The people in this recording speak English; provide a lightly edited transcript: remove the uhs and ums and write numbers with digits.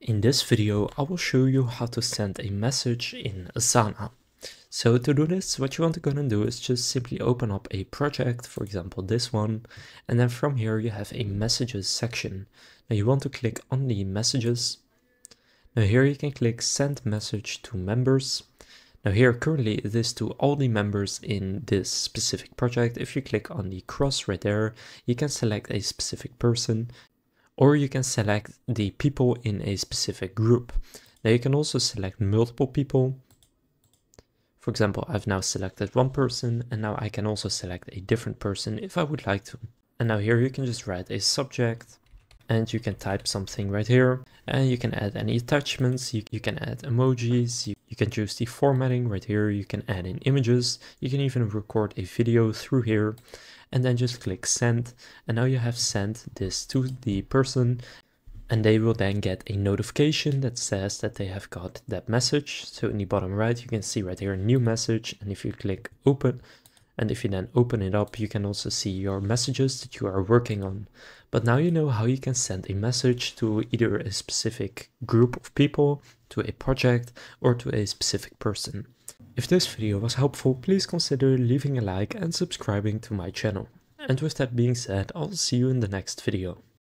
In this video, I will show you how to send a message in Asana. So to do this, what you want to go and do is just simply open up a project, for example this one, and then from here you have a messages section. Now you want to click on the messages. Now here you can click send message to members. Now here currently it is to all the members in this specific project. If you click on the cross right there, you can select a specific person, or you can select the people in a specific group. Now you can also select multiple people. For example, I've now selected one person, and now I can also select a different person if I would like to. And now here you can just write a subject, and you can type something right here, and you can add any attachments, you can add emojis, you can choose the formatting right here, you can add in images, you can even record a video through here, and then just click send, and now you have sent this to the person, and they will then get a notification that says that they have got that message. So in the bottom right you can see right here new message, and if you click open, and if you then open it up, you can also see your messages that you are working on. But now you know how you can send a message to either a specific group of people, to a project, or to a specific person. If this video was helpful, please consider leaving a like and subscribing to my channel. And with that being said, I'll see you in the next video.